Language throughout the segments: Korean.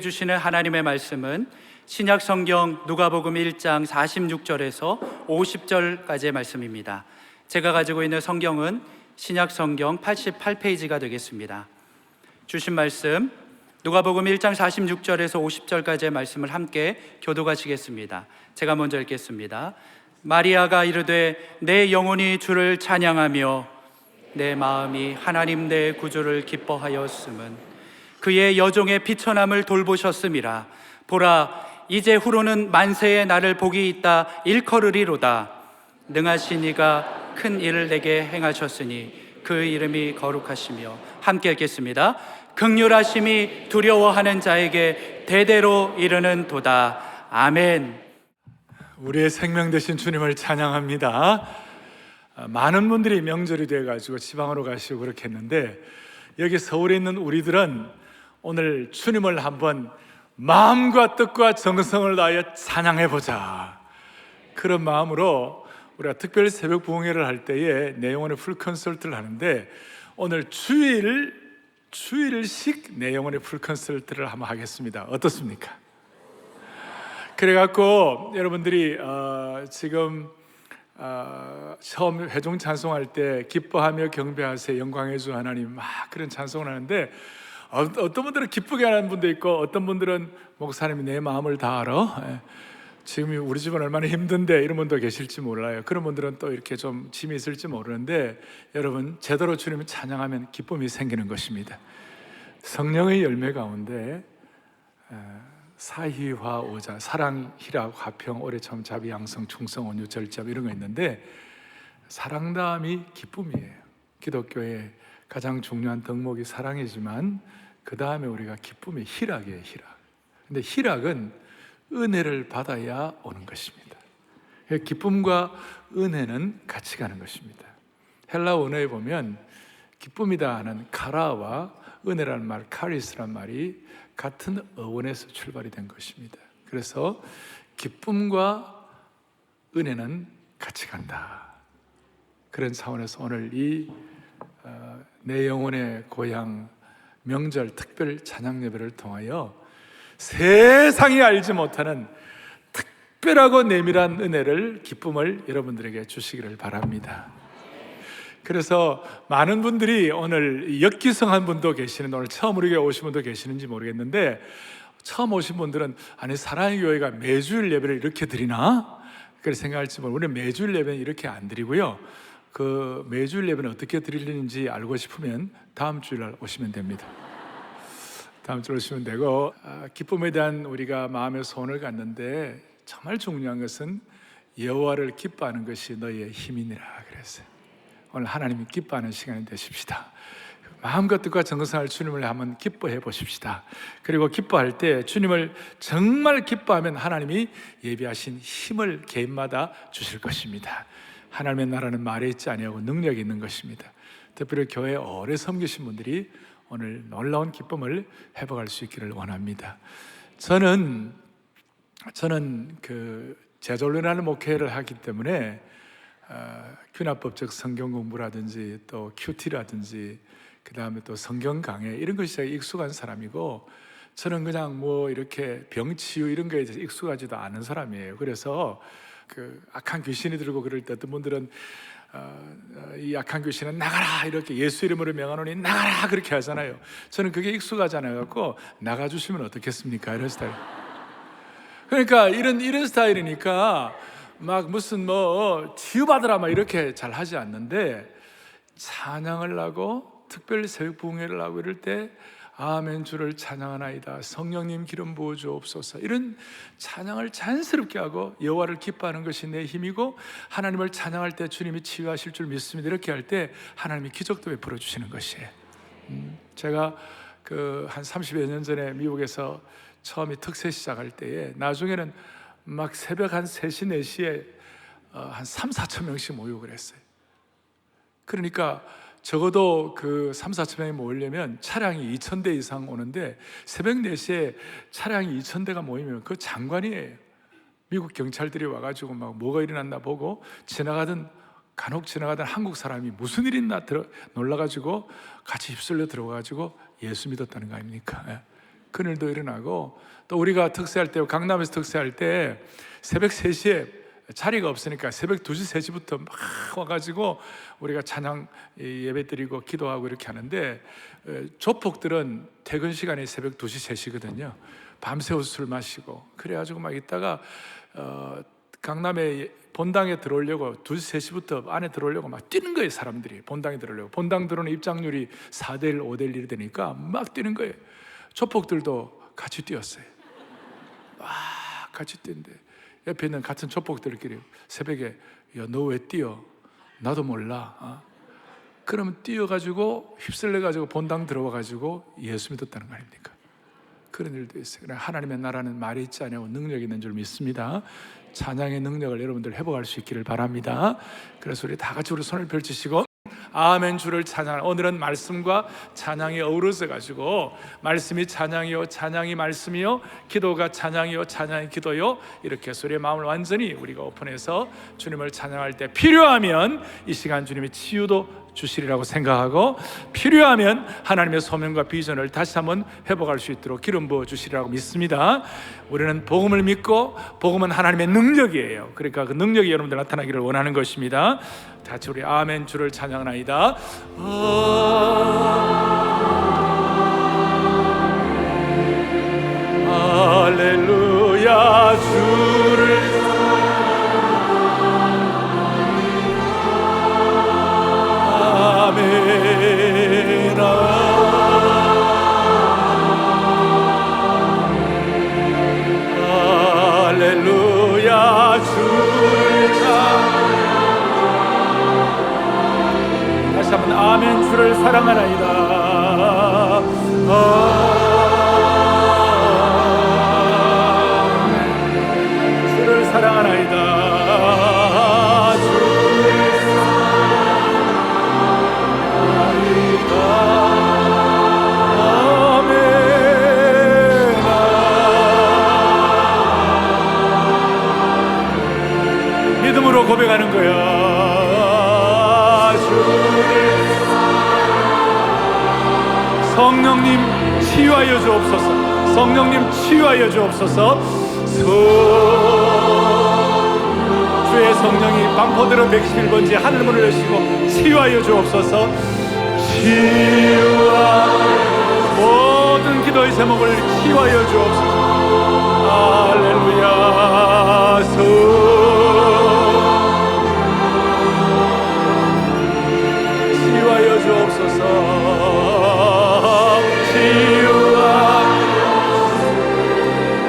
우리에게 주시는 하나님의 말씀은 신약 성경 누가복음 1장 46절에서 50절까지의 말씀입니다. 제가 가지고 있는 성경은 신약 성경 88페이지가 되겠습니다. 주신 말씀 누가복음 1장 46절에서 50절까지의 말씀을 함께 교독하시겠습니다. 제가 먼저 읽겠습니다. 마리아가 이르되 내 영혼이 주를 찬양하며 내 마음이 하나님 내 구주를 기뻐하였음은 그의 여종의 비천함을 돌보셨음이라. 보라, 이제 후로는 만세의 나를 복이 있다 일컬으리로다. 능하신 이가 큰 일을 내게 행하셨으니 그 이름이 거룩하시며. 함께 읽겠습니다. 긍휼하심이 두려워하는 자에게 대대로 이르는 도다. 아멘. 우리의 생명 되신 주님을 찬양합니다. 많은 분들이 명절이 돼가지고 지방으로 가시고 그렇게 했는데, 여기 서울에 있는 우리들은 오늘 주님을 한번 마음과 뜻과 정성을 다하여 찬양해보자, 그런 마음으로 우리가 특별 새벽 부흥회를 할 때에 내 영혼의 풀 콘서트를 하는데, 오늘 주일씩 내 영혼의 풀 콘서트를 한번 하겠습니다. 어떻습니까? 그래갖고 여러분들이 지금 처음 회중 찬송할 때 기뻐하며 경배하세 영광의 주 하나님 막 그런 찬송을 하는데, 어떤 분들은 기쁘게 하는 분도 있고, 어떤 분들은 목사님이 내 마음을 다 알아, 지금 우리 집은 얼마나 힘든데, 이런 분도 계실지 몰라요. 그런 분들은 또 이렇게 좀 짐이 있을지 모르는데, 여러분 제대로 주님을 찬양하면 기쁨이 생기는 것입니다. 성령의 열매 가운데 사희화 오자, 사랑, 희락, 화평, 오래참, 자비, 양성, 충성, 온유, 절잡, 이런 거 있는데, 사랑 다음이 기쁨이에요. 기독교의 가장 중요한 덕목이 사랑이지만 그 다음에 우리가 기쁨이 희락이에요. 희락. 근데 희락은 은혜를 받아야 오는 것입니다. 기쁨과 은혜는 같이 가는 것입니다. 헬라 원어에 보면 기쁨이다 하는 카라와 은혜라는 말, 카리스란 말이 같은 어원에서 출발이 된 것입니다. 그래서 기쁨과 은혜는 같이 간다, 그런 차원에서 오늘 이 내 영혼의 고향 명절 특별 찬양 예배를 통하여 세상이 알지 못하는 특별하고 내밀한 은혜를, 기쁨을 여러분들에게 주시기를 바랍니다. 그래서 많은 분들이 오늘 역기성한 분도 계시는데, 오늘 처음 우리 교회 오신 분도 계시는지 모르겠는데, 처음 오신 분들은 아니 사랑의 교회가 매주일 예배를 이렇게 드리나? 그렇게 생각할지 모르고, 우리는 매주일 예배는 이렇게 안 드리고요, 그 매주일 예배는 어떻게 드리는지 알고 싶으면 다음 주일 오시면 됩니다. 다음 주에 오시면 되고, 기쁨에 대한 우리가 마음의 소원을 갖는데 정말 중요한 것은 여호와를 기뻐하는 것이 너희의 힘이니라 그랬어요. 오늘 하나님이 기뻐하는 시간이 되십시다. 마음과 뜻과 정성을 주님을 한번 기뻐해 보십시다. 그리고 기뻐할 때 주님을 정말 기뻐하면 하나님이 예비하신 힘을 개인마다 주실 것입니다. 하나님의 나라는 말에 있지 아니하고 능력이 있는 것입니다. 특별히 교회에 오래 섬기신 분들이 오늘 놀라운 기쁨을 회복할 수 있기를 원합니다. 저는 그 제졸련하는 목회를 하기 때문에 귀납법적 성경 공부라든지 또 큐티라든지 그 다음에 또 성경 강해, 이런 것이 익숙한 사람이고, 저는 그냥 뭐 이렇게 병치유 이런 거에 대해서 익숙하지도 않은 사람이에요. 그래서 그 악한 귀신이 들고 그럴 때 어떤 분들은 이 악한 귀신은 나가라, 이렇게 예수 이름으로 명하노니 나가라, 그렇게 하잖아요. 저는 그게 익숙하지 않아갖고 나가주시면 어떻겠습니까, 이런 스타일. 그러니까 이런 스타일이니까 막 무슨 뭐 치유받으라 막 이렇게 잘 하지 않는데, 찬양을 하고 특별히 새벽 부흥회를 하고 이럴 때 아멘 주를 찬양하나이다, 성령님 기름 부어 주옵소서, 이런 찬양을 자연스럽게 하고 여호와를 기뻐하는 것이 내 힘이고, 하나님을 찬양할 때 주님이 치유하실 줄 믿습니다, 이렇게 할 때 하나님이 기적도 베풀어 주시는 것이에요. 제가 그 한 30여 년 전에 미국에서 처음에 특세 시작할 때에, 나중에는 막 새벽 한 3시, 4시에 한 3, 4천 명씩 모이고 그랬어요. 그러니까 적어도 그 3, 4천 명이 모이려면 차량이 2,000대 이상 오는데, 새벽 4시에 차량이 2,000대가 모이면 그 장관이에요. 미국 경찰들이 와가지고 막 뭐가 일어났나 보고, 간혹 지나가던 한국 사람이 무슨 일이 있나 놀라가지고 같이 휩쓸려 들어가가지고 예수 믿었다는 거 아닙니까? 그늘도 일어나고, 또 우리가 특세할 때, 강남에서 특세할 때 새벽 3시에 자리가 없으니까 새벽 2시, 3시부터 막 와가지고 우리가 찬양 예배 드리고 기도하고 이렇게 하는데, 조폭들은 퇴근 시간이 새벽 2시, 3시거든요. 밤새워 술 마시고 그래가지고 막 있다가 강남에 본당에 들어오려고 2시, 3시부터 안에 들어오려고 막 뛰는 거예요. 사람들이 본당에 들어오려고. 본당 들어오는 입장률이 4대1, 5대1 되니까 막 뛰는 거예요. 조폭들도 같이 뛰었어요. 막 같이 뛰는데 옆에 있는 같은 조폭들끼리 새벽에, 야, 너 왜 뛰어? 나도 몰라. 그러면 뛰어가지고 휩쓸려가지고 본당 들어와가지고 예수 믿었다는 거 아닙니까? 그런 일도 있어요. 그러나 하나님의 나라는 말이 있지 않냐고 능력이 있는 줄 믿습니다. 찬양의 능력을 여러분들 회복할 수 있기를 바랍니다. 그래서 우리 다 같이 우리 손을 펼치시고 아멘 주를 찬양. 오늘은 말씀과 찬양이 어우러져 가지고, 말씀이 찬양이요, 찬양이 말씀이요, 기도가 찬양이요, 찬양이 기도요, 이렇게 해서 우리의 마음을 완전히 우리가 오픈해서 주님을 찬양할 때 필요하면 이 시간 주님이 치유도 주시리라고 생각하고, 필요하면 하나님의 소명과 비전을 다시 한번 회복할 수 있도록 기름 부어 주시리라고 믿습니다. 우리는 복음을 믿고, 복음은 하나님의 능력이에요. 그러니까 그 능력이 여러분들 나타나기를 원하는 것입니다. 같이 우리 아멘 주를 찬양하나이다. 할렐루야. 주를 아멘. 할렐루야. 주를 다시 한번 아멘 주를 사랑하나이다. 주를 사랑하나이다. 믿음으로 고백하는 거야. 주를 성령님 치유하여 주옵소서. 성령님 치유하여 주옵소서. 주의 성령이 반포대로 111번지 하늘문을 여시고 치유하여 주옵소서. 치유하여 모든 기도의 제목을 치유하여 주옵소서. 할렐루야. 치유하여 주옵소서.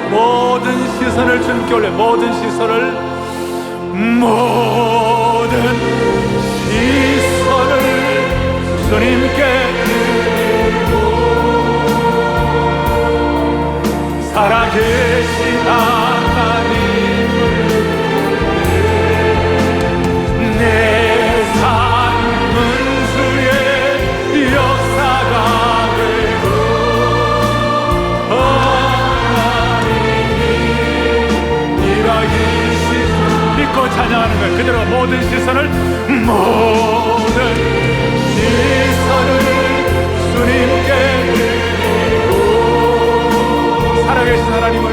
모든 시선을 주님께 올려. 모든 시선을 주님께 드리고, 살아계신 하나님을 내 삶은 주의 역사가 되고, 믿고 찬양하는 거예요. 그대로 모든 시선을 주님께 드리고, 살아계신 하나님을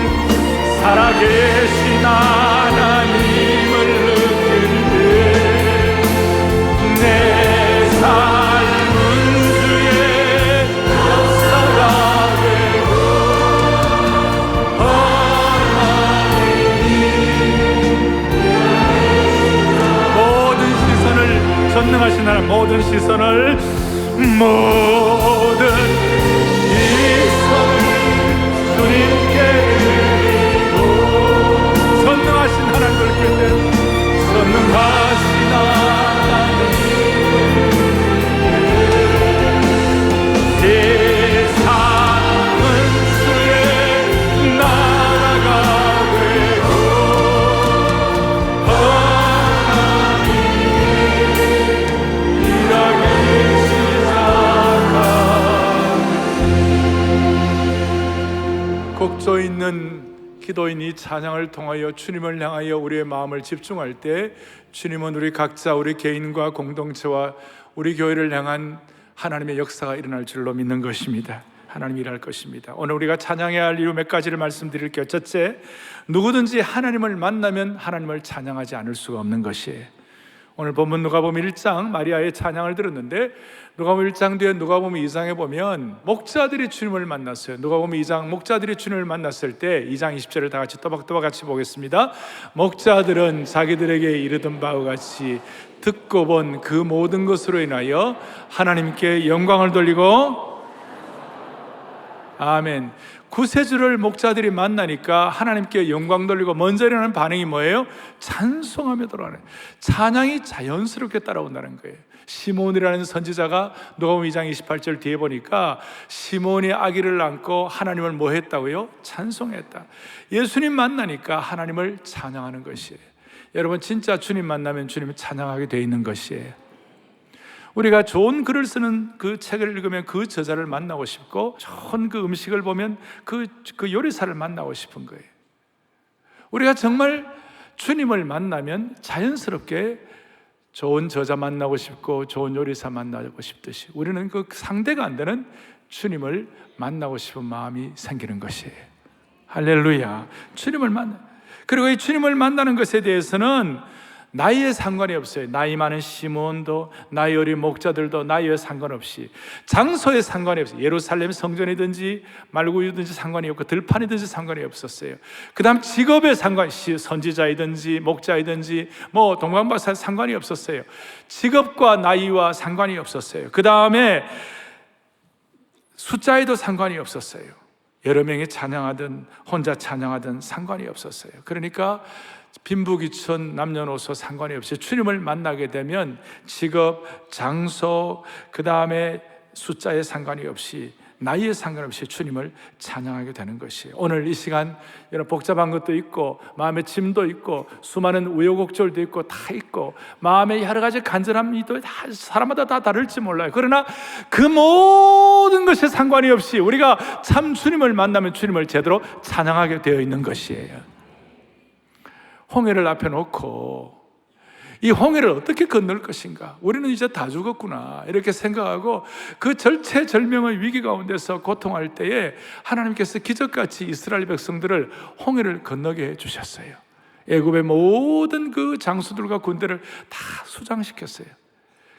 느낄 때 내 삶은 주의 역사가 되고, 전능하신 하나님, 모든 시선을 주님께 드리고, 전능하신 하나님을 깨닫는 전능하신 하나님, 세상은 주의 나라가 되고, 곡조 있는 기도인 이 찬양을 통하여 주님을 향하여 우리의 마음을 집중할 때, 주님은 우리 각자, 우리 개인과 공동체와 우리 교회를 향한 하나님의 역사가 일어날 줄로 믿는 것입니다. 하나님이 일할 것입니다. 오늘 우리가 찬양해야 할 이유 몇 가지를 말씀드릴게요. 첫째, 누구든지 하나님을 만나면 하나님을 찬양하지 않을 수가 없는 것이에요. 오늘 본문 누가복음 1장 마리아의 찬양을 들었는데, 누가복음 1장 뒤에 누가복음 2장에 보면 목자들이 주님을 만났어요. 누가복음 2장 목자들이 주님을 만났을 때 2장 20절을 다 같이 또박또박 같이 보겠습니다. 목자들은 자기들에게 이르던 바와 같이 듣고 본 그 모든 것으로 인하여 하나님께 영광을 돌리고, 아멘. 구세주를 목자들이 만나니까 하나님께 영광 돌리고 먼저 일어나는 반응이 뭐예요? 찬송하며 돌아가는, 찬양이 자연스럽게 따라온다는 거예요. 시몬이라는 선지자가 누가복음 2장 28절 뒤에 보니까 시몬이 아기를 안고 하나님을 뭐 했다고요? 찬송했다. 예수님 만나니까 하나님을 찬양하는 것이에요. 여러분, 진짜 주님 만나면 주님을 찬양하게 되어 있는 것이에요. 우리가 좋은 글을 쓰는 그 책을 읽으면 그 저자를 만나고 싶고, 좋은 그 음식을 보면 그 요리사를 만나고 싶은 거예요. 우리가 정말 주님을 만나면 자연스럽게 좋은 저자 만나고 싶고 좋은 요리사 만나고 싶듯이 우리는 그 상대가 안 되는 주님을 만나고 싶은 마음이 생기는 것이에요. 할렐루야. 주님을 그리고 이 주님을 만나는 것에 대해서는 나이에 상관이 없어요. 나이 많은 시몬도, 나이 어린 목자들도 나이에 상관없이, 장소에 상관이 없어요. 예루살렘 성전이든지 말구유든지 상관이 없고 들판이든지 상관이 없었어요. 그 다음 직업에 상관이, 선지자이든지 목자이든지 뭐 동방박사 상관이 없었어요. 직업과 나이와 상관이 없었어요. 그 다음에 숫자에도 상관이 없었어요. 여러 명이 찬양하든 혼자 찬양하든 상관이 없었어요. 그러니까 빈부귀천 남녀노소 상관이 없이 주님을 만나게 되면 직업, 장소, 그 다음에 숫자에 상관이 없이, 나이에 상관없이 주님을 찬양하게 되는 것이에요. 오늘 이 시간 여러분, 복잡한 것도 있고 마음에 짐도 있고 수많은 우여곡절도 있고 다 있고 마음에 여러 가지 간절함이도 사람마다 다 다를지 몰라요. 그러나 그 모든 것에 상관이 없이 우리가 참 주님을 만나면 주님을 제대로 찬양하게 되어 있는 것이에요. 홍해를 앞에 놓고 이 홍해를 어떻게 건널 것인가? 우리는 이제 다 죽었구나 이렇게 생각하고 그 절체절명의 위기 가운데서 고통할 때에 하나님께서 기적같이 이스라엘 백성들을 홍해를 건너게 해주셨어요. 애굽의 모든 그 장수들과 군대를 다 수장시켰어요.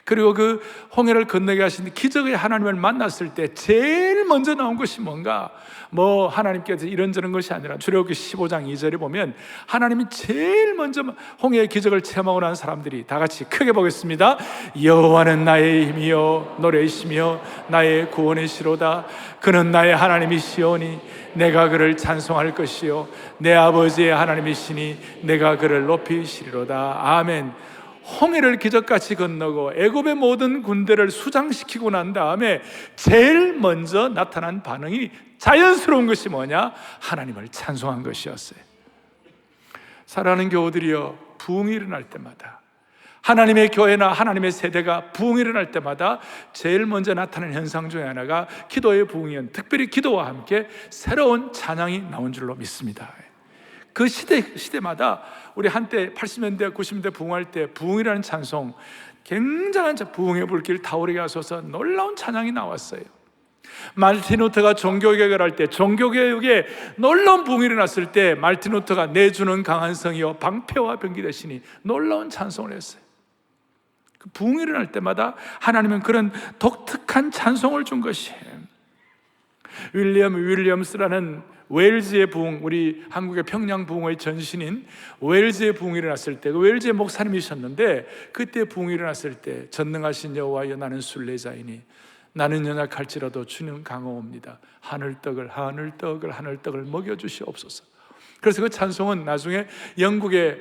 그리고 그 홍해를 건너게 하신 기적의 하나님을 만났을 때 제일 먼저 나온 것이 뭔가? 뭐 하나님께서 이런저런 것이 아니라 출애굽기 15장 2절에 보면 하나님이 제일 먼저 홍해의 기적을 체험하고 난 사람들이 다 같이 크게 보겠습니다. 여호와는 나의 힘이요 노래이시며 나의 구원이시로다. 그는 나의 하나님이시오니 내가 그를 찬송할 것이요 내 아버지의 하나님이시니 내가 그를 높이시리로다. 아멘. 홍해를 기적같이 건너고 애굽의 모든 군대를 수장시키고 난 다음에 제일 먼저 나타난 반응이 자연스러운 것이 뭐냐? 하나님을 찬송한 것이었어요. 사랑하는 교우들이여, 부흥이 일어날 때마다, 하나님의 교회나 하나님의 세대가 부흥이 일어날 때마다 제일 먼저 나타나는 현상 중에 하나가 기도의 부흥이었는데, 특별히 기도와 함께 새로운 찬양이 나온 줄로 믿습니다. 그 시대마다 우리 한때 80년대 90년대 부흥할 때 부흥이라는 찬송, 굉장한 부흥의 불길 타오르게 하소서 놀라운 찬양이 나왔어요. 말틴 루터가 종교개혁을 할 때, 종교개혁에 놀라운 부흥이 일어났을 때 말틴 루터가 내주는 강한 성이요 방패와 병기 되시니 놀라운 찬송을 했어요. 그 부흥이 일어날 때마다 하나님은 그런 독특한 찬송을 준 것이에요. 윌리엄스라는 웨일즈의 부흥, 우리 한국의 평양 부흥의 전신인 웨일즈의 부흥이 일어났을 때, 그 웨일즈의 목사님이셨는데 그때 부흥이 일어났을 때 전능하신 여호와여 나는 순례자이니 나는 연약할지라도 주는 강호옵니다. 하늘떡을 먹여주시옵소서. 그래서 그 찬송은 나중에 영국의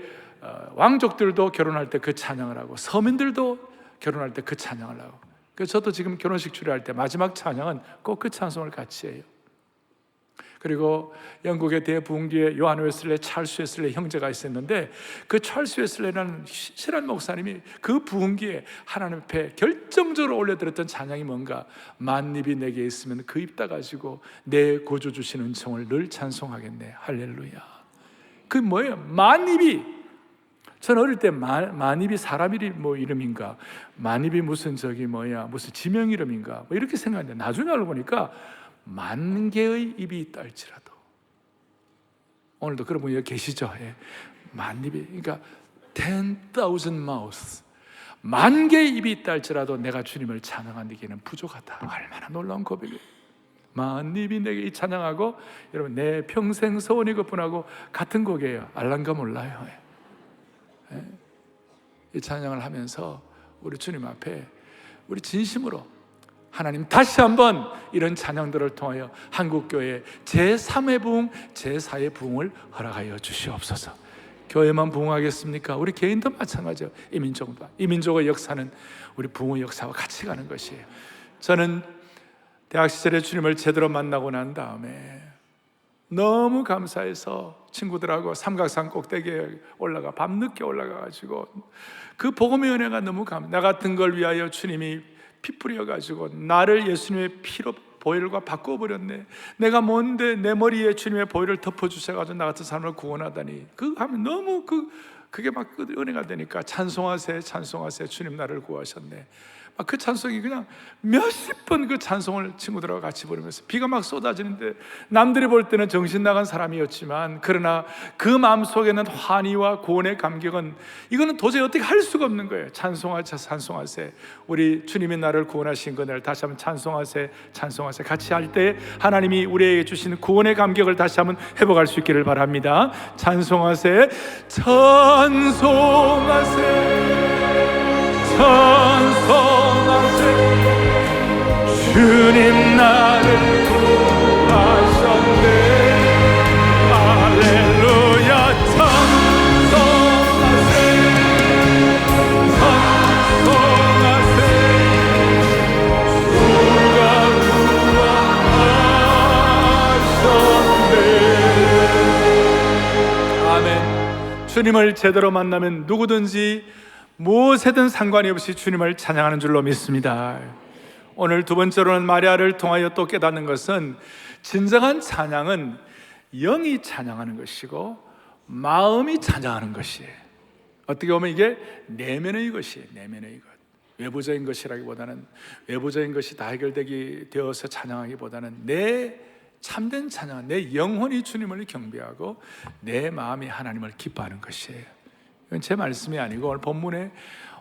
왕족들도 결혼할 때 그 찬양을 하고 서민들도 결혼할 때 그 찬양을 하고, 그래서 저도 지금 결혼식 주례할 때 마지막 찬양은 꼭 그 찬송을 같이 해요. 그리고 영국의 대부흥기에 요한 웨슬레, 찰스 웨슬레 형제가 있었는데 그 찰스 웨슬레라는 신실한 목사님이 그 부흥기에 하나님 앞에 결정적으로 올려드렸던 찬양이 뭔가? 만입이 내게 있으면 그 입 닫아지고 내 구주 주신 은총을 늘 찬송하겠네. 할렐루야. 그게 뭐예요? 만입이. 저는 어릴 때 만입이 사람 이름인가? 만입이 무슨 무슨 지명 이름인가? 뭐 이렇게 생각했는데 나중에 알고 보니까 만 개의 입이 있다 할지라도, 오늘도 그런 분이 여기 계시죠? 예. 만 입이, 그러니까 10,000 mouths, 만 개의 입이 있다 할지라도 내가 주님을 찬양하기에는 부족하다. 얼마나 놀라운 고백이에요. 만 입이 내게 이 찬양하고, 여러분 내 평생 소원이 그뿐하고 같은 곡이에요. 알란가 몰라요. 예. 이 찬양을 하면서 우리 주님 앞에 우리 진심으로 하나님 다시 한번 이런 찬양들을 통하여 한국교회 제3의 부흥, 제4의 부흥을 허락하여 주시옵소서. 교회만 부흥하겠습니까? 우리 개인도 마찬가지예요. 이 민족의 역사는 우리 부흥의 역사와 같이 가는 것이에요. 저는 대학 시절에 주님을 제대로 만나고 난 다음에 너무 감사해서 친구들하고 삼각산 꼭대기에 올라가 밤늦게 올라가가지고 그 복음의 은혜가 너무 나 같은 걸 위하여 주님이 피 뿌려가지고 나를 예수님의 피로 보혈과 바꿔버렸네. 내가 뭔데 내 머리에 주님의 보혈을 덮어주셔가지고 나 같은 사람을 구원하다니. 그거 하면 너무 그게 막 은혜가 되니까 찬송하세 찬송하세 주님 나를 구하셨네. 막 그 찬송이 그냥 몇십 번 그 찬송을 친구들하고 같이 부르면서 비가 막 쏟아지는데 남들이 볼 때는 정신 나간 사람이었지만, 그러나 그 마음속에는 환희와 구원의 감격은 이거는 도저히 어떻게 할 수가 없는 거예요. 찬송하세 찬송하세, 우리 주님이 나를 구원하신 것을 다시 한번 찬송하세 찬송하세 같이 할 때 하나님이 우리에게 주시는 구원의 감격을 다시 한번 회복할 수 있기를 바랍니다. 찬송하세 찬송하세 찬송하세 주님 나를 구하셨네. 할렐루야 찬송하세 찬송하세 주가 구하셨네. 아멘. 주님을 제대로 만나면 누구든지 무엇에든 상관이 없이 주님을 찬양하는 줄로 믿습니다. 오늘 두 번째로는 마리아를 통하여 또 깨닫는 것은, 진정한 찬양은 영이 찬양하는 것이고 마음이 찬양하는 것이에요. 어떻게 보면 이게 내면의 것이에요. 내면의 것. 외부적인 것이라기보다는, 외부적인 것이 다 되어서 찬양하기보다는 내 참된 찬양, 내 영혼이 주님을 경배하고 내 마음이 하나님을 기뻐하는 것이에요. 이건 제 말씀이 아니고 오늘 본문에,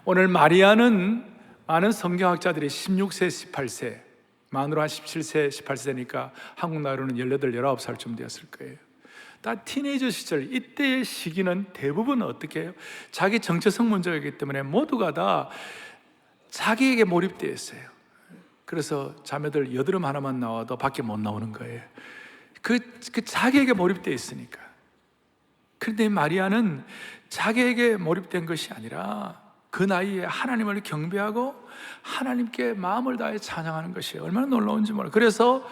오늘 마리아는 많은 성경학자들이 16세, 18세, 만으로 한 17세, 18세니까 한국 나이로는 18, 19살쯤 되었을 거예요. 다 티네이저 시절, 이때의 시기는 대부분 어떻게 해요? 자기 정체성 문제가 있기 때문에 모두가 다 자기에게 몰입되어 있어요. 그래서 자매들 여드름 하나만 나와도 밖에 못 나오는 거예요. 그 자기에게 몰입되어 있으니까. 그런데 마리아는 자기에게 몰입된 것이 아니라 그 나이에 하나님을 경배하고 하나님께 마음을 다해 찬양하는 것이 얼마나 놀라운지 몰라요. 그래서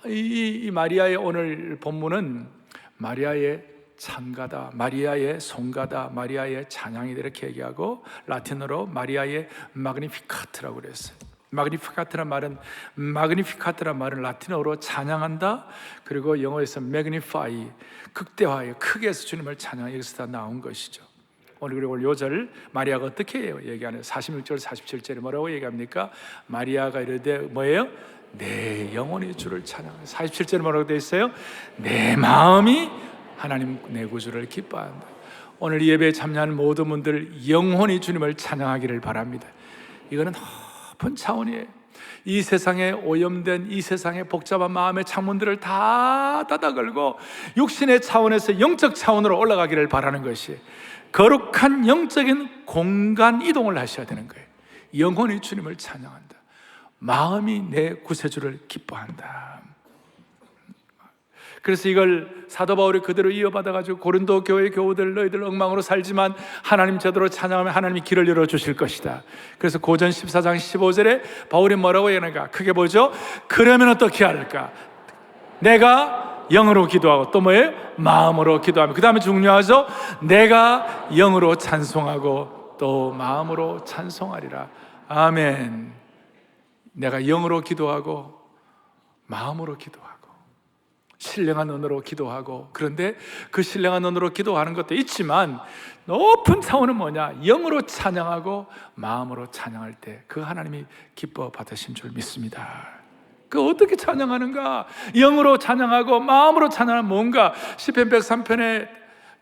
이 마리아의 오늘 본문은 마리아의 찬가다, 마리아의 송가다, 마리아의 찬양이다 이렇게 얘기하고, 라틴어로 마리아의 마그니피카트라고 그랬어요. 마그니피카트란 말은 라틴어로 찬양한다, 그리고 영어에서 magnify, 극대화해, 크게 해서 주님을 찬양, 여기서 다 나온 것이죠. 오늘 그리고 요절 마리아가 어떻게 해요? 얘기하는 46절 47절에 뭐라고 얘기합니까? 마리아가 이르되 뭐예요? 내 영혼이 주를 찬양한다. 47절에 뭐라고 되어 있어요? 내 마음이 하나님 내 구주를 기뻐한다. 오늘 이 예배에 참여하는 모든 분들 영혼이 주님을 찬양하기를 바랍니다. 이거는 높은 차원이에요. 이 세상에 오염된, 이 세상의 복잡한 마음의 창문들을 다 닫아 걸고 육신의 차원에서 영적 차원으로 올라가기를 바라는 것이, 거룩한 영적인 공간 이동을 하셔야 되는 거예요. 영혼이 주님을 찬양한다. 마음이 내 구세주를 기뻐한다. 그래서 이걸 사도 바울이 그대로 이어받아가지고 고린도 교회 교우들, 너희들 엉망으로 살지만 하나님 제대로 찬양하면 하나님이 길을 열어주실 것이다. 그래서 고전 14장 15절에 바울이 뭐라고 얘기하는가? 크게 보죠. 그러면 어떻게 할까? 내가 영으로 기도하고 또 뭐예요? 마음으로 기도하며, 그 다음에 중요하죠. 내가 영으로 찬송하고 또 마음으로 찬송하리라. 아멘. 내가 영으로 기도하고 마음으로 기도하고 신령한 언어로 기도하고, 그런데 그 신령한 언어로 기도하는 것도 있지만 높은 차원은 뭐냐? 영으로 찬양하고 마음으로 찬양할 때 그 하나님이 기뻐 받으신 줄 믿습니다. 그 어떻게 찬양하는가? 영으로 찬양하고 마음으로 찬양하는 뭔가. 시편 103편에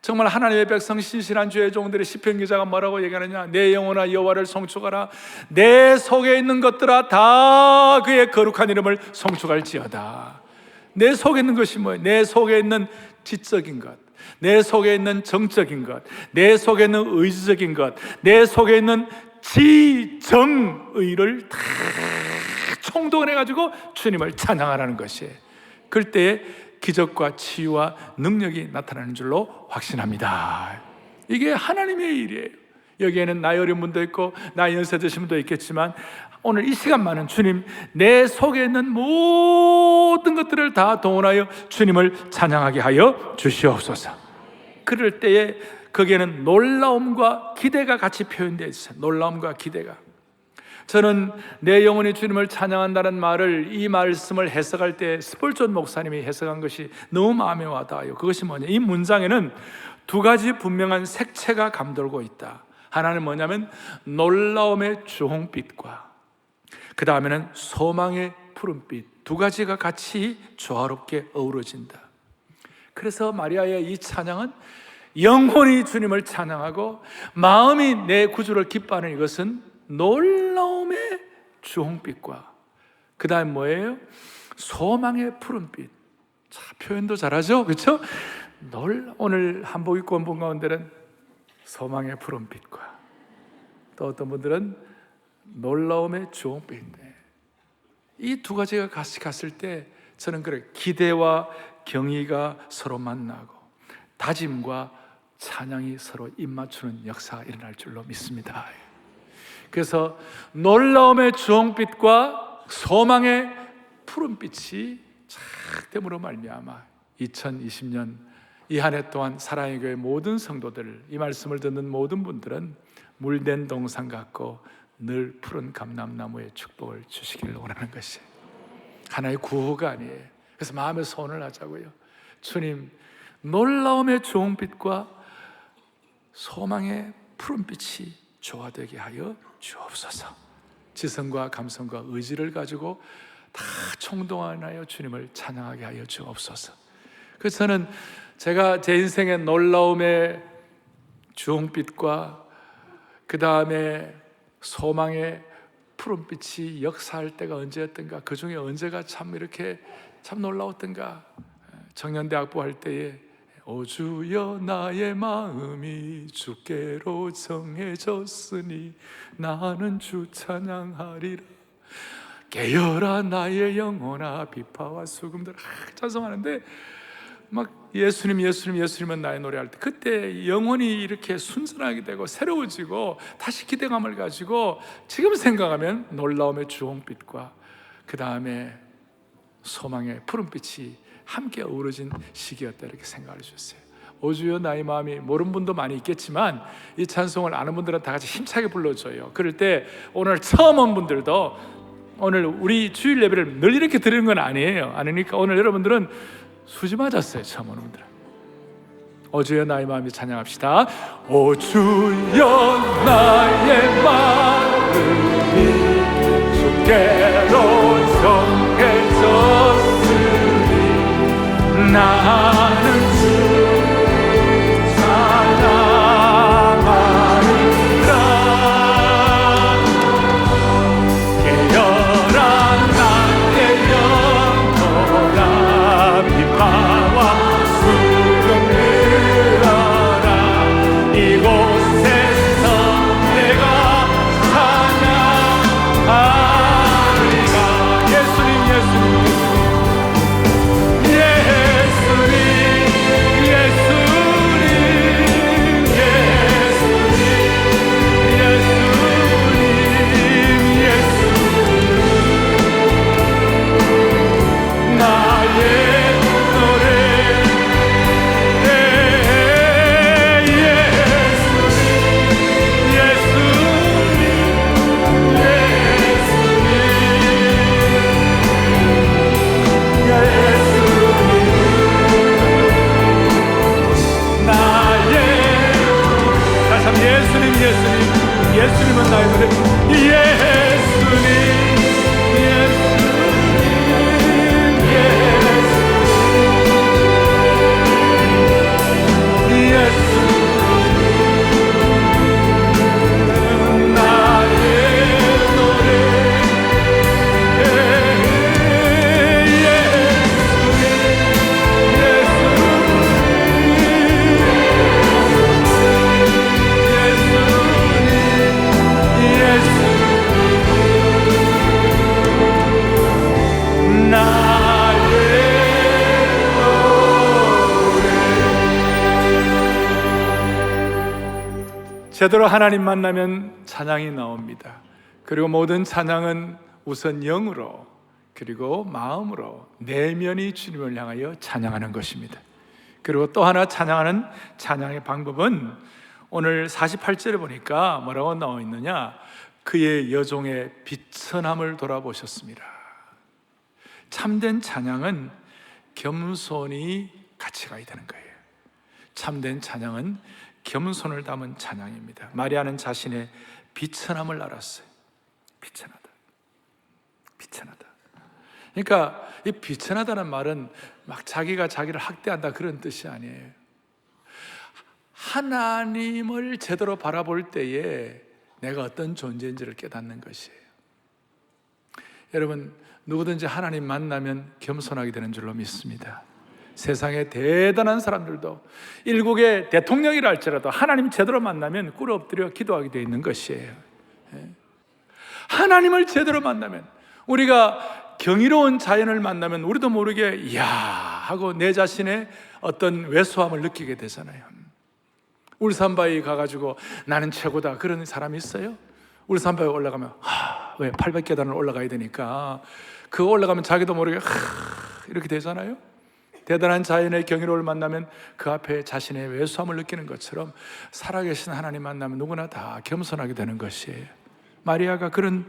정말 하나님의 백성 신실한 주의 종들의 시편 기자가 뭐라고 얘기하느냐? 내 영혼아 여호와를 송축하라. 내 속에 있는 것들아 다 그의 거룩한 이름을 송축할지어다. 내 속에 있는 것이 뭐예요? 내 속에 있는 지적인 것, 내 속에 있는 정적인 것, 내 속에 있는 의지적인 것, 내 속에 있는 지정의를 다 총동원해가지고 주님을 찬양하라는 것이에요. 그럴 때에 기적과 치유와 능력이 나타나는 줄로 확신합니다. 이게 하나님의 일이에요. 여기에는 나이 어린 분도 있고 나이 연세 드신 분도 있겠지만 오늘 이 시간만은 주님, 내 속에 있는 모든 것들을 다 동원하여 주님을 찬양하게 하여 주시옵소서. 그럴 때에 거기에는 놀라움과 기대가 같이 표현되어 있어요. 놀라움과 기대가. 저는 내 영혼이 주님을 찬양한다는 말을, 이 말씀을 해석할 때 스폴존 목사님이 해석한 것이 너무 마음에 와닿아요. 그것이 뭐냐, 이 문장에는 두 가지 분명한 색채가 감돌고 있다. 하나는 뭐냐면 놀라움의 주홍빛과 그 다음에는 소망의 푸른빛, 두 가지가 같이 조화롭게 어우러진다. 그래서 마리아의 이 찬양은 영혼이 주님을 찬양하고 마음이 내 구주를 기뻐하는 이것은 놀라움의 주홍빛과 그 다음 뭐예요? 소망의 푸른빛. 자, 표현도 잘하죠? 그렇죠? 오늘 한복 입고 온 분 가운데는 소망의 푸른빛과 또 어떤 분들은 놀라움의 주홍빛인데 이 두 가지가 같이 갔을 때 저는 그래, 기대와 경의가 서로 만나고 다짐과 찬양이 서로 입맞추는 역사가 일어날 줄로 믿습니다. 그래서 놀라움의 주홍빛과 소망의 푸른빛이 착됨으로 말미암아 2020년 이 한 해 동안 사랑의 교회 모든 성도들, 이 말씀을 듣는 모든 분들은 물된 동산 같고 늘 푸른 감람나무의 축복을 주시기를 원하는 것이 하나의 구호가 아니에요. 그래서 마음의 소원을 하자고요. 주님, 놀라움의 주홍빛과 소망의 푸른빛이 조화되게 하여 주옵소서. 지성과 감성과 의지를 가지고 다 총동원하여 주님을 찬양하게 하여 주옵소서. 그래서 저는 제가 제 인생의 놀라움의 주홍빛과 그 다음에 소망의 푸른빛이 역사할 때가 언제였던가, 그 중에 언제가 참 이렇게 참 놀라웠던가. 청년대학부 할 때에 오 주여 나의 마음이 주께로 정해졌으니 나는 주 찬양하리라. 깨어라 나의 영혼아 비파와 수금들 찬송하는데 막 예수님은 나의 노래할 때 그때 영혼이 이렇게 순전하게 되고 새로워지고 다시 기대감을 가지고 지금 생각하면 놀라움의 주홍빛과 그 다음에 소망의 푸른빛이 함께 어우러진 시기였다 이렇게 생각을 해주셨어요. 오주여 나의 마음이, 모르는 분도 많이 있겠지만 이 찬송을 아는 분들은 다 같이 힘차게 불러줘요. 그럴 때 오늘 처음 온 분들도 오늘 우리 주일 예배를 늘 이렇게 드리는 건 아니에요. 아니니까 오늘 여러분들은 수지 맞았어요. 처음 오는 분들은. 오주여 나의 마음이 찬양합시다. 오주여 나의 마음이 주께로 정해졌으니 나는 주 찬양하리라. 깨어라 나의 영혼아 비파와 수금 들어라. 이곳에서 내가 찬양하리라. 예수님 예수님은 나의 노래. 예수님 제대로 하나님 만나면 찬양이 나옵니다. 그리고 모든 찬양은 우선 영으로 그리고 마음으로 내면이 주님을 향하여 찬양하는 것입니다. 그리고 또 하나 찬양하는 찬양의 방법은 오늘 48절에 보니까 뭐라고 나와 있느냐? 그의 여종의 비천함을 돌아보셨습니다. 참된 찬양은 겸손이 같이 가야 되는 거예요. 참된 찬양은 겸손을 담은 찬양입니다. 마리아는 자신의 비천함을 알았어요. 비천하다. 비천하다. 그러니까 이 비천하다는 말은 막 자기가 자기를 학대한다 그런 뜻이 아니에요. 하나님을 제대로 바라볼 때에 내가 어떤 존재인지를 깨닫는 것이에요. 여러분, 누구든지 하나님 만나면 겸손하게 되는 줄로 믿습니다. 세상에 대단한 사람들도 일국의 대통령이라 할지라도 하나님 제대로 만나면 꿇어 엎드려 기도하게 되어 있는 것이에요. 하나님을 제대로 만나면, 우리가 경이로운 자연을 만나면 우리도 모르게 이야 하고 내 자신의 어떤 왜소함을 느끼게 되잖아요. 울산바위 가가지고 나는 최고다 그런 사람이 있어요? 울산바위 올라가면 왜 800계단을 올라가야 되니까 그거 올라가면 자기도 모르게 이렇게 되잖아요. 대단한 자연의 경이로움을 만나면 그 앞에 자신의 왜소함을 느끼는 것처럼 살아계신 하나님 만나면 누구나 다 겸손하게 되는 것이에요. 마리아가 그런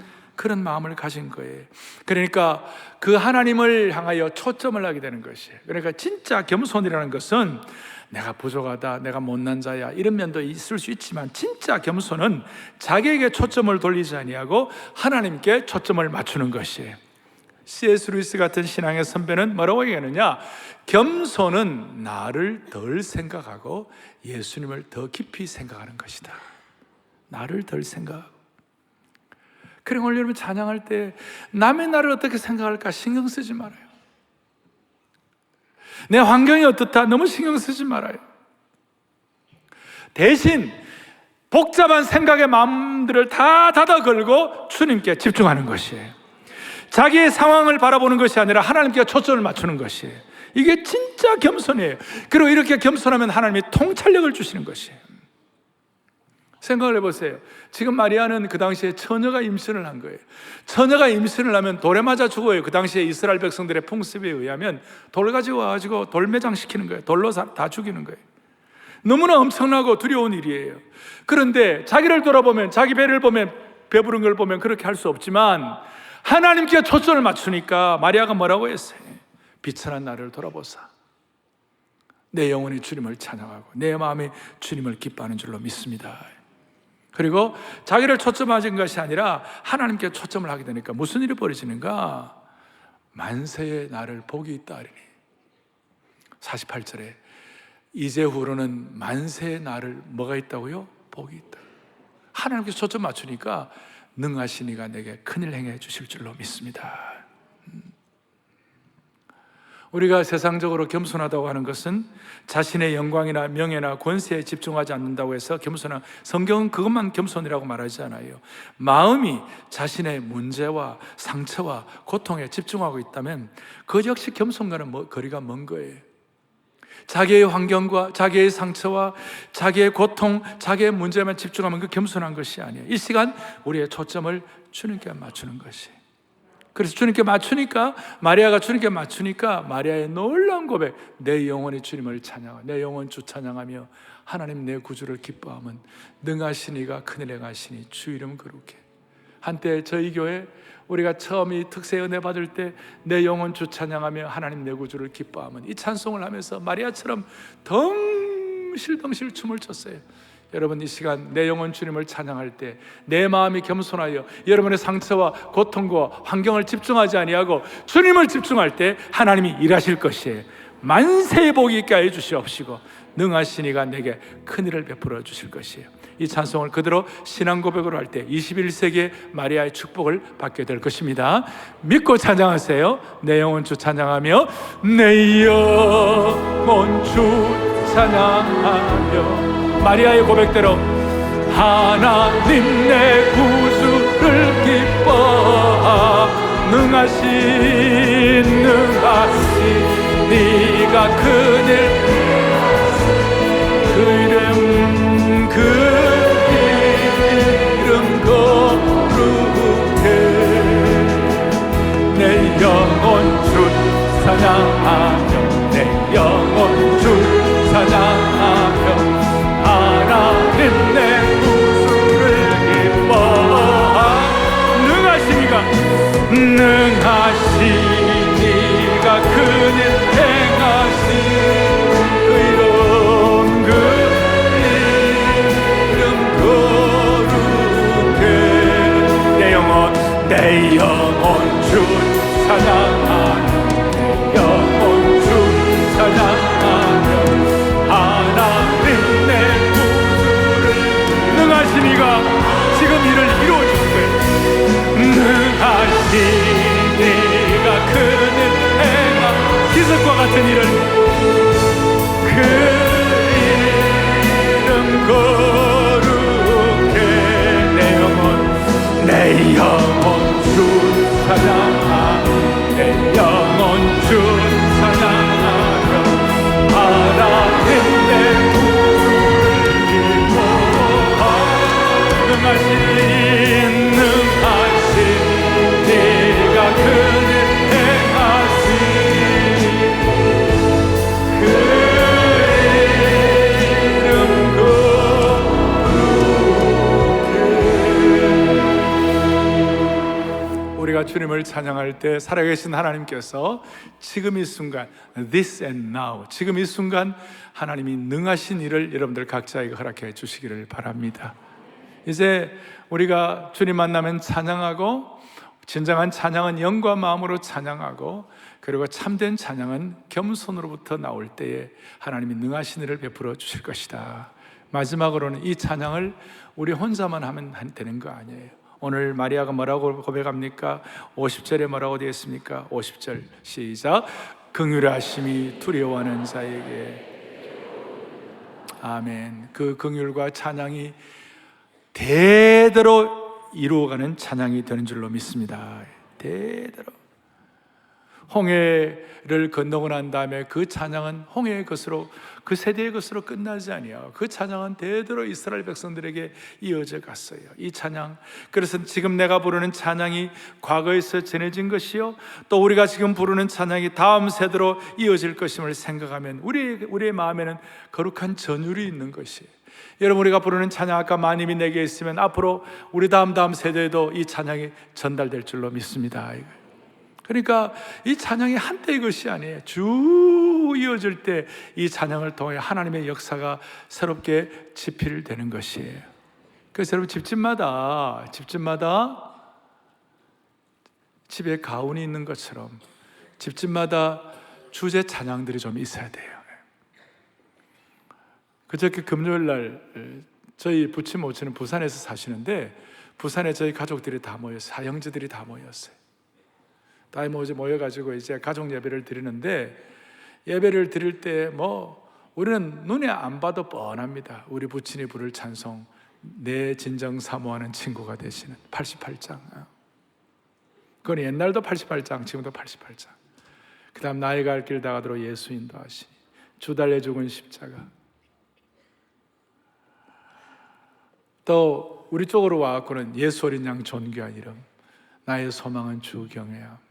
마음을 가진 거예요. 그러니까 그 하나님을 향하여 초점을 하게 되는 것이에요. 그러니까 진짜 겸손이라는 것은 내가 부족하다, 내가 못난 자야 이런 면도 있을 수 있지만 진짜 겸손은 자기에게 초점을 돌리지 아니하고 하나님께 초점을 맞추는 것이에요. C.S. 루이스 같은 신앙의 선배는 뭐라고 얘기하느냐? 겸손은 나를 덜 생각하고 예수님을 더 깊이 생각하는 것이다. 나를 덜 생각하고. 그리고 오늘 여러분 찬양할 때 남의 나를 어떻게 생각할까 신경 쓰지 말아요. 내 환경이 어떻다 너무 신경 쓰지 말아요. 대신 복잡한 생각의 마음들을 다 닫아 걸고 주님께 집중하는 것이에요. 자기의 상황을 바라보는 것이 아니라 하나님께 초점을 맞추는 것이에요. 이게 진짜 겸손이에요. 그리고 이렇게 겸손하면 하나님이 통찰력을 주시는 것이에요. 생각을 해보세요. 지금 마리아는 그 당시에 처녀가 임신을 한 거예요. 처녀가 임신을 하면 돌에 맞아 죽어요. 그 당시에 이스라엘 백성들의 풍습에 의하면 돌 가지고 와가지고 돌매장 시키는 거예요. 돌로 다 죽이는 거예요. 너무나 엄청나고 두려운 일이에요. 그런데 자기를 돌아보면, 자기 배를 보면, 배부른 걸 보면 그렇게 할 수 없지만 하나님께 초점을 맞추니까 마리아가 뭐라고 했어요? 비천한 나를 돌아보사. 내 영혼이 주님을 찬양하고 내 마음이 주님을 기뻐하는 줄로 믿습니다. 그리고 자기를 초점하신 것이 아니라 하나님께 초점을 하게 되니까 무슨 일이 벌어지는가? 만세의 나를 복이 있다 하리니. 48절에 이제후로는 만세의 나를 뭐가 있다고요? 복이 있다. 하나님께 초점 맞추니까 능하신 이가 내게 큰일 행해 주실 줄로 믿습니다. 우리가 세상적으로 겸손하다고 하는 것은 자신의 영광이나 명예나 권세에 집중하지 않는다고 해서 겸손한, 성경은 그것만 겸손이라고 말하지 않아요. 마음이 자신의 문제와 상처와 고통에 집중하고 있다면 그 역시 겸손과는 거리가 먼 거예요. 자기의 환경과 자기의 상처와 자기의 고통, 자기의 문제만 집중하면 그 겸손한 것이 아니에요. 이 시간 우리의 초점을 주님께 맞추는 것이. 그래서 주님께 맞추니까, 마리아가 주님께 맞추니까 마리아의 놀라운 고백, 내 영혼이 주님을 찬양하며 내 영혼 주 찬양하며 하나님 내 구주를 기뻐하면 능하신 이가 큰일 행하시니 주 이름 거룩해. 한때 저희 교회 우리가 처음 이 특세 은혜 받을 때 내 영혼 주 찬양하며 하나님 내 구주를 기뻐하면 이 찬송을 하면서 마리아처럼 덩실덩실 춤을 췄어요. 여러분 이 시간 내 영혼 주님을 찬양할 때 내 마음이 겸손하여 여러분의 상처와 고통과 환경을 집중하지 아니하고 주님을 집중할 때 하나님이 일하실 것이에요. 만세의 복이 있게 하여 주시옵시고 능하신 이가 내게 큰일을 베풀어 주실 것이에요. 이 찬송을 그대로 신앙 고백으로 할 때 21세기의 마리아의 축복을 받게 될 것입니다. 믿고 찬양하세요. 내 영혼 주 찬양하며 내 영혼 주 찬양하며 마리아의 고백대로 하나님 내 구주를 기뻐하 능하신 네가 큰일 그 이름 그 주님을 찬양할 때 살아계신 하나님께서 지금 이 순간, this and now, 지금 이 순간 하나님이 능하신 일을 여러분들 각자에게 허락해 주시기를 바랍니다. 이제 우리가 주님 만나면 찬양하고, 진정한 찬양은 영과 마음으로 찬양하고, 그리고 참된 찬양은 겸손으로부터 나올 때에 하나님이 능하신 일을 베풀어 주실 것이다. 마지막으로는 이 찬양을 우리 혼자만 하면 되는 거 아니에요. 오늘 마리아가 뭐라고 고백합니까? 50절에 뭐라고 되어 있습니까? 50절 시작. 긍휼하심이 두려워하는 자에게. 아멘. 그 긍휼과 찬양이 대대로 이루어가는 찬양이 되는 줄로 믿습니다. 대대로. 홍해를 건너고 난 다음에 그 찬양은 홍해의 것으로, 그 세대의 것으로 끝나지 아니에요. 그 찬양은 대대로 이스라엘 백성들에게 이어져 갔어요. 이 찬양, 그래서 지금 내가 부르는 찬양이 과거에서 전해진 것이요, 또 우리가 지금 부르는 찬양이 다음 세대로 이어질 것임을 생각하면 우리의 마음에는 거룩한 전율이 있는 것이에요. 여러분, 우리가 부르는 찬양, 아까 마님이 내게 있으면 앞으로 우리 다음 세대에도 이 찬양이 전달될 줄로 믿습니다. 그러니까 이 찬양이 한때의 것이 아니에요. 쭉 이어질 때 이 찬양을 통해 하나님의 역사가 새롭게 지필되는 것이에요. 그래서 여러분, 집집마다 집에 가훈이 있는 것처럼 집집마다 주제 찬양들이 좀 있어야 돼요. 그저께 금요일 날 저희 부친 모친은 부산에서 사시는데, 부산에 저희 가족들이 다 모였어요. 사형제들이 다 모였어요. 다 모여가지고 이제 가족 예배를 드리는데, 예배를 드릴 때 우리는 눈에 안 봐도 뻔합니다. 우리 부친이 부를 찬송, 내 진정 사모하는 친구가 되시는 88장. 그건 옛날도 88장, 지금도 88장. 그 다음 나의 갈 길 다 가도록 예수 인도하시니, 주 달려 죽은 십자가. 또 우리 쪽으로 와갖고는 예수 어린 양 존귀한 이름, 나의 소망은 주 경외함.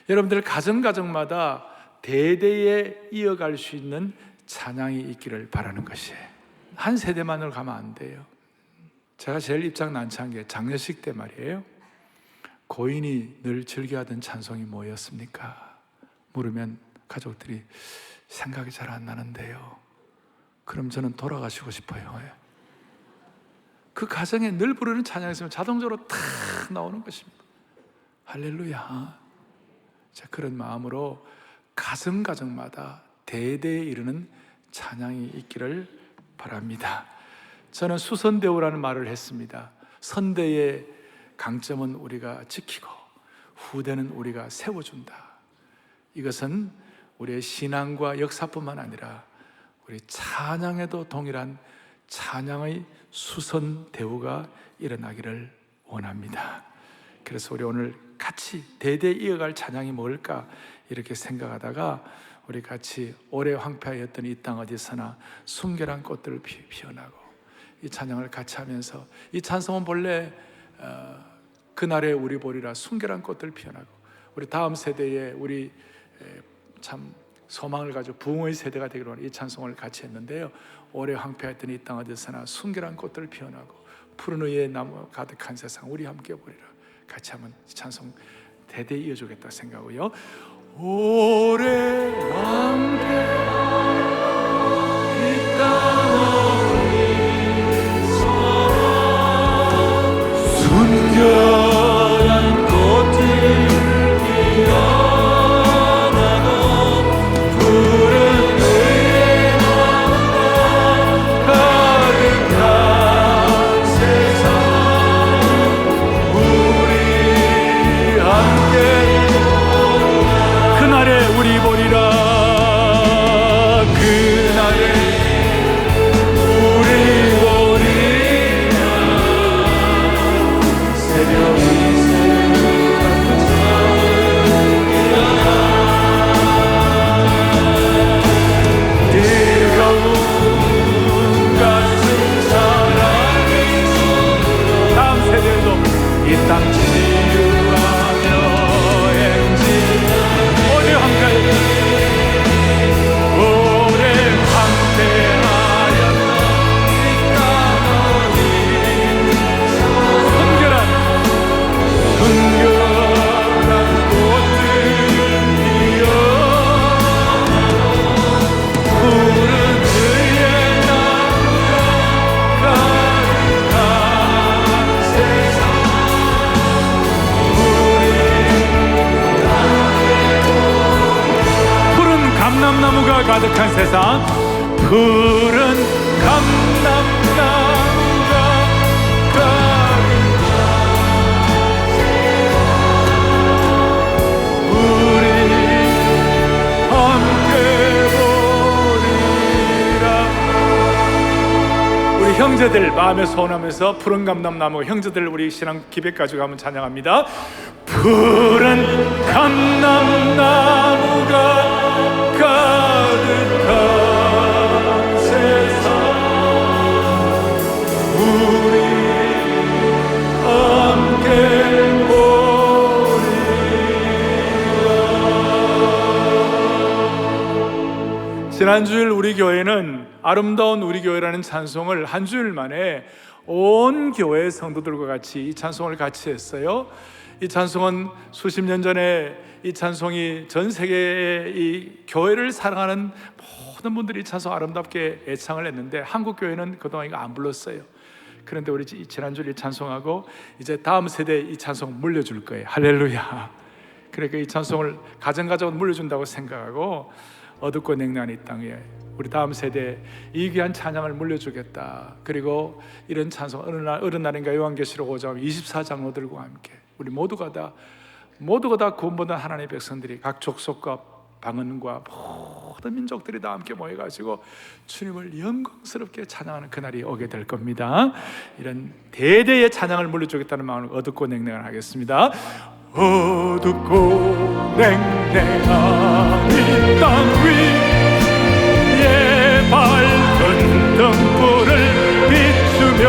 여러분들 가정마다 대대에 이어갈 수 있는 찬양이 있기를 바라는 것이에요. 한 세대만으로 가면 안 돼요. 제가 제일 입장 난처한 게 장례식 때 말이에요. 고인이 늘 즐겨하던 찬송이 뭐였습니까? 물으면 가족들이 생각이 잘 안 나는데요. 그럼 저는 돌아가시고 싶어요. 그 가정에 늘 부르는 찬양이 있으면 자동적으로 탁 나오는 것입니다. 할렐루야. 자, 그런 마음으로 가정마다 대대에 이르는 찬양이 있기를 바랍니다. 저는 수선대우라는 말을 했습니다. 선대의 강점은 우리가 지키고 후대는 우리가 세워준다. 이것은 우리의 신앙과 역사뿐만 아니라 우리 찬양에도 동일한 찬양의 수선대우가 일어나기를 원합니다. 그래서 우리 오늘 같이 대대 이어갈 찬양이 뭘까 이렇게 생각하다가 우리 같이 오래 황폐하였던 이 땅 어디서나 순결한 꽃들을 피어나고, 이 찬양을 같이 하면서, 이 찬송은 본래 그날에 우리 보리라 순결한 꽃들 피어나고, 우리 다음 세대에 우리 참 소망을 가지고 부흥의 세대가 되기로 하는 이 찬송을 같이 했는데요. 오래 황폐했던 이 땅 어디서나 순결한 꽃들 피어나고 푸른 의의 나무 가득한 세상 우리 함께 보리라. 같이 한번 이 찬송 대대 이어주겠다 생각하고요. 오래 황폐한 이 땅 어디서나 순결한 꽃들 우리 보리라. 푸른 감람나무가 가득한 우리 함께 보리라. 우리 형제들 마음에 소원하면서 푸른 감람나무, 형제들 우리 신앙 기백 가지고 한번 찬양합니다. 푸른 감람나무가 가득한 세상 우리 함께 보리라. 지난주일 우리 교회는 아름다운 우리 교회라는 찬송을 한 주일 만에 온 교회 성도들과 같이 이 찬송을 같이 했어요. 이 찬송은 수십 년 전에 이 찬송이 전 세계의 이 교회를 사랑하는 모든 분들이 이 찬송 아름답게 애창을 했는데 한국 교회는 그동안 이거 안 불렀어요. 그런데 우리 지난주에 이 찬송하고 이제 다음 세대에 이 찬송 물려줄 거예요. 할렐루야. 그러니까 이 찬송을 가정가정으로 물려준다고 생각하고 어둡고 냉랭한 이 땅에 우리 다음 세대에 이 귀한 찬양을 물려주겠다. 그리고 이런 찬송 어느 날인가 요한계시록 5장 24장로들과 함께 우리 모두가 다 구원받은 하나님의 백성들이 각 족속과 방언과 모든 민족들이 다 함께 모여가지고 주님을 영광스럽게 찬양하는 그날이 오게 될 겁니다. 이런 대대의 찬양을 물려주겠다는 마음으로 어둡고 냉랭을 하겠습니다. 어둡고 냉랭한 이 땅 위에 밝은 등불을 비추며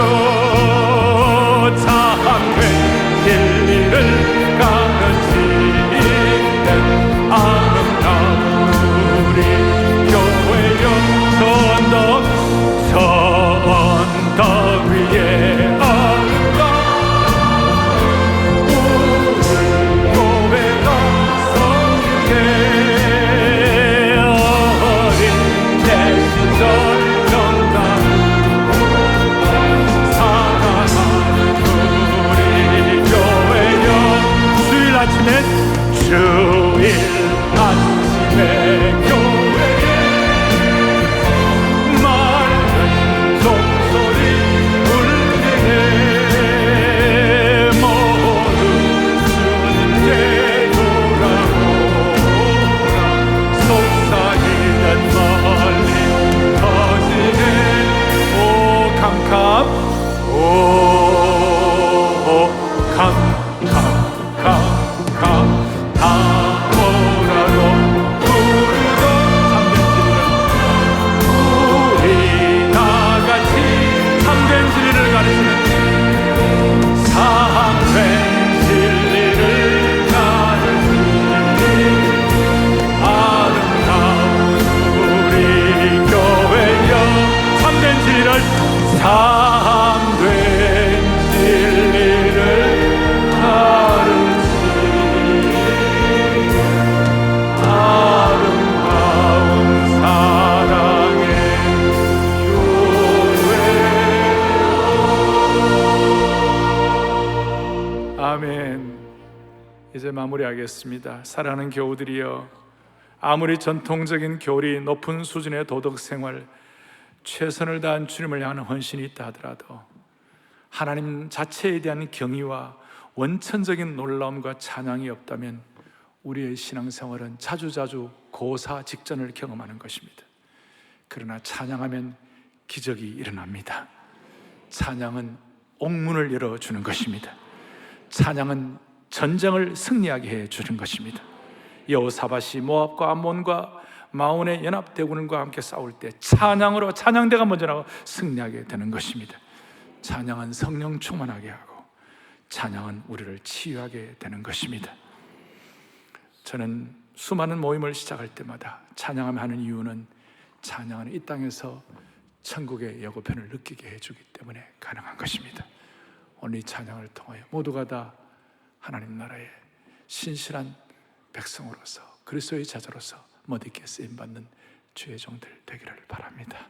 참된 진리를 가르치는 아름다운 우리 교회여 선덕 위에 아름다운 우리 교회가 성게 어린 내 시절 영광 사랑하는 우리 교회여 주일 아침에 교회에 맑은 종소리 울리네 모두 주님께 돌아오라 속삭이는 멀리 터지네 오 캄캄 다 뭐라도 부르던 우리 다같이 참된 진리를 가르치는 참된 진리를 가르치는 아름다운 우리 교회여 참된 진리를 아멘. 이제 마무리하겠습니다. 사랑하는 교우들이여, 아무리 전통적인 교리, 높은 수준의 도덕 생활, 최선을 다한 주님을 향하는 헌신이 있다 하더라도 하나님 자체에 대한 경의와 원천적인 놀라움과 찬양이 없다면 우리의 신앙생활은 자주자주 고사 직전을 경험하는 것입니다. 그러나 찬양하면 기적이 일어납니다. 찬양은 옥문을 열어주는 것입니다. 찬양은 전쟁을 승리하게 해주는 것입니다. 여호사밧이 모압과 암몬과 마온의 연합대군과 함께 싸울 때 찬양으로 찬양대가 먼저 나가 승리하게 되는 것입니다. 찬양은 성령 충만하게 하고 찬양은 우리를 치유하게 되는 것입니다. 저는 수많은 모임을 시작할 때마다 찬양하며 하는 이유는 찬양은 이 땅에서 천국의 예고편을 느끼게 해주기 때문에 가능한 것입니다. 오늘 이 찬양을 통하여 모두가 다 하나님 나라의 신실한 백성으로서 그리스도의 자녀로서 멋있게 쓰임받는 주의 종들 되기를 바랍니다.